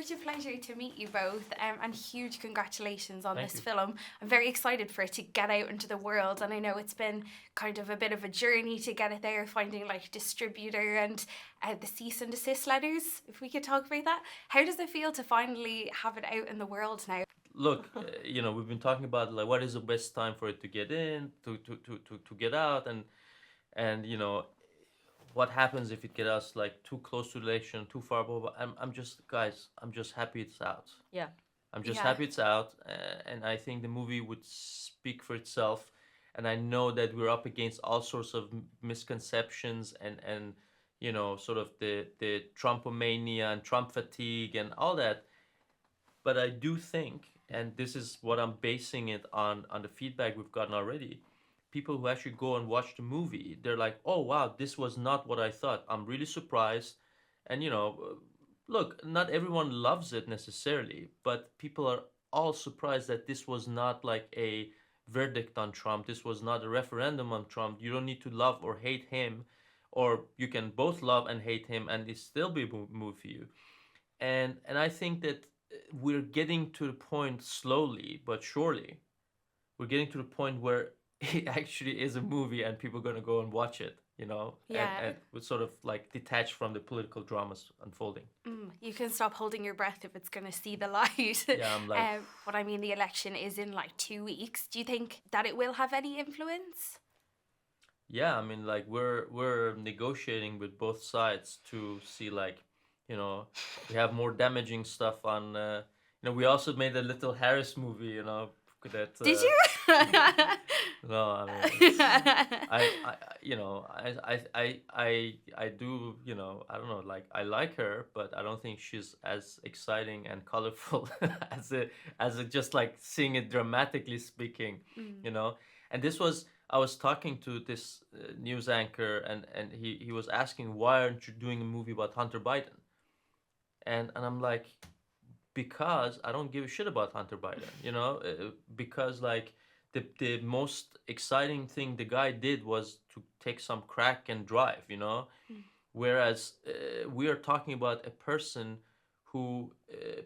such a pleasure to meet you both, and huge congratulations on Thank this you. film. I'm very excited for it to get out into the world, and I know it's been kind of a bit of a journey to get it there, finding like distributor and the cease and desist letters, if we could talk about that. How does it feel to finally have it out in the world now? Look, we've been talking about like what is the best time for it to get in, to get out, and what happens if it gets us like too close to the election, too far above. I'm just happy it's out. Yeah. I'm just Yeah. happy it's out, and I think the movie would speak for itself. And I know that we're up against all sorts of misconceptions and sort of the Trumpomania and Trump fatigue and all that. But I do think, and this is what I'm basing it on the feedback we've gotten already. People who actually go and watch the movie, they're like, "Oh wow, this was not what I thought. I'm really surprised." And look, not everyone loves it necessarily, but people are all surprised that this was not like a verdict on Trump. This was not a referendum on Trump. You don't need to love or hate him, or you can both love and hate him, and it still be a movie for you. And I think that we're getting to the point slowly but surely. We're getting to the point where it actually is a movie and people are gonna go and watch it, Yeah. and we're sort of like detached from the political dramas unfolding. You can stop holding your breath if it's going to see the light. Yeah, I'm like, But I mean, the election is in like 2 weeks. Do you think that it will have any influence? yeah, I mean, like we're negotiating with both sides to see like, we have more damaging stuff on. We also made a little Harris movie, that. Did you? No, I mean, I do, I don't know, like I like her, but I don't think she's as exciting and colorful as just like seeing it dramatically speaking, And this was, I was talking to this news anchor, and he was asking, why aren't you doing a movie about Hunter Biden? And I'm like, because I don't give a shit about Hunter Biden, because like the most exciting thing the guy did was to take some crack and drive, whereas we are talking about a person who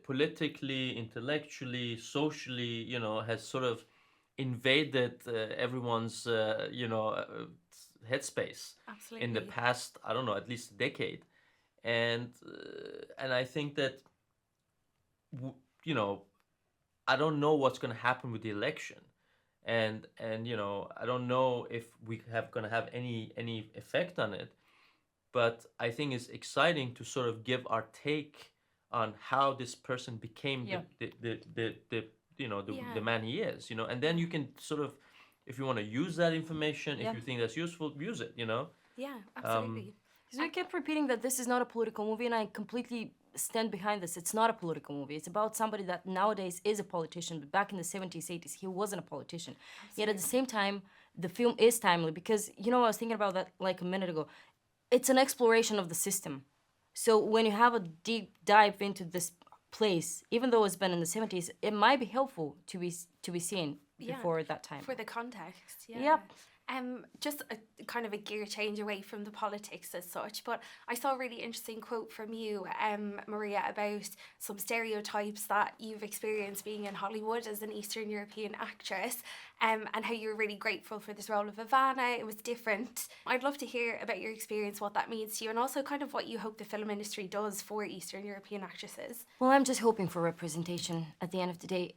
politically, intellectually, socially, has sort of invaded everyone's, headspace Absolutely. in the past, I don't know, at least a decade, and I think that I don't know what's going to happen with the election, and I don't know if we have going to have any effect on it, but I think it's exciting to sort of give our take on how this person became Yeah. the man he is, and then you can sort of, if you want to use that information, Yeah. if you think that's useful, use it, Yeah, absolutely. Because we kept repeating that this is not a political movie, and I completely stand behind this. It's not a political movie. It's about somebody that nowadays is a politician, but back in the 70s, 80s, he wasn't a politician. Yet at the same time, the film is timely because, I was thinking about that like a minute ago. It's an exploration of the system. So when you have a deep dive into this place, even though it's been in the 70s, it might be helpful to be seen before that time. For the context, yeah. Yep. Just a kind of a gear change away from the politics as such, but I saw a really interesting quote from you, Maria, about some stereotypes that you've experienced being in Hollywood as an Eastern European actress, and how you were really grateful for this role of Ivana. It was different. I'd love to hear about your experience, what that means to you, and also kind of what you hope the film industry does for Eastern European actresses. Well, I'm just hoping for representation at the end of the day.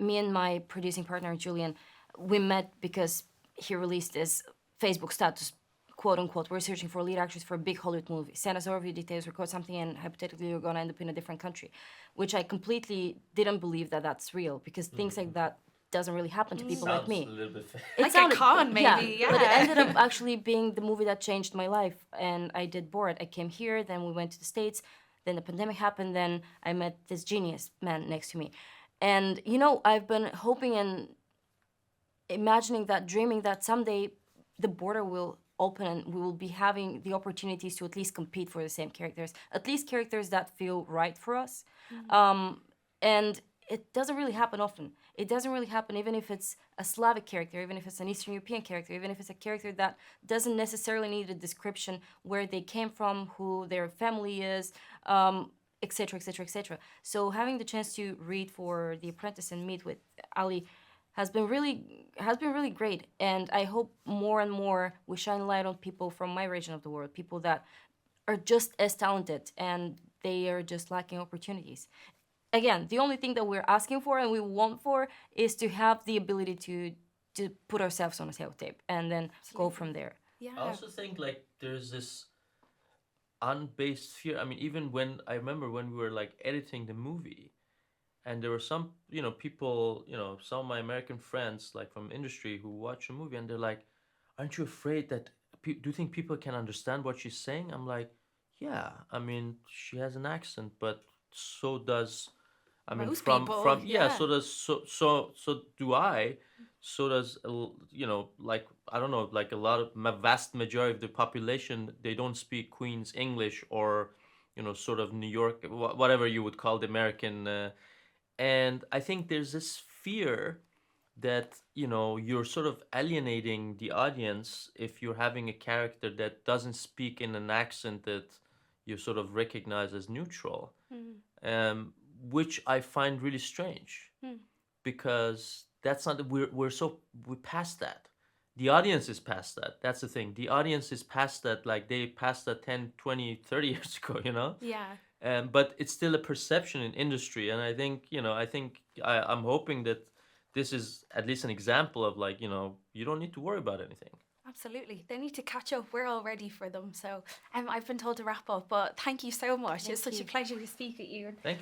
Me and my producing partner, Julian, we met because he released this Facebook status, quote unquote, we're searching for a lead actress for a big Hollywood movie. Send us over your details, record something, and hypothetically you're going to end up in a different country. Which I completely didn't believe that that's real, because things like that doesn't really happen to people like me. Sounds a little bit fake. Like a con, maybe, yeah. But it ended up actually being the movie that changed my life. And I did Borat. I came here, then we went to the States, then the pandemic happened, then I met this genius man next to me. And, I've been hoping and imagining that, dreaming that someday the border will open and we will be having the opportunities to at least compete for the same characters, at least characters that feel right for us. And it doesn't really happen often. It doesn't really happen even if it's a Slavic character, even if it's an Eastern European character, even if it's a character that doesn't necessarily need a description where they came from, who their family is. etc., etc., etc. So having the chance to read for The Apprentice and meet with Ali has been really great, and I hope more and more we shine light on people from my region of the world, people that are just as talented and they are just lacking opportunities. Again, the only thing that we're asking for and we want for is to have the ability to put ourselves on a tape and then go from there. I Yeah. also think like there's this unbased fear. I mean, even when I remember when we were like editing the movie, and there were some, people, some of my American friends like from industry who watch a movie and they're like, "Aren't you afraid that do you think people can understand what she's saying?" I'm like, "Yeah, I mean, she has an accent, but so does, I mean, Most from people, yeah, yeah. so do I, so does like I don't know, like a lot of vast majority of the population, they don't speak Queen's English or sort of New York, whatever you would call the American, and I think there's this fear that you're sort of alienating the audience if you're having a character that doesn't speak in an accent that you sort of recognize as neutral, Mm. um, which I find really strange Mm. because that's not we're past that. The audience is past that. That's the thing. The audience is past that. Like they passed that 10, 20, 30 years ago, Yeah. but it's still a perception in industry, and I'm hoping that this is at least an example of like you don't need to worry about anything. Absolutely. They need to catch up. We're all ready for them. So I've been told to wrap up, but thank you so much. It's Thank such a you. pleasure to speak with you. Thank you.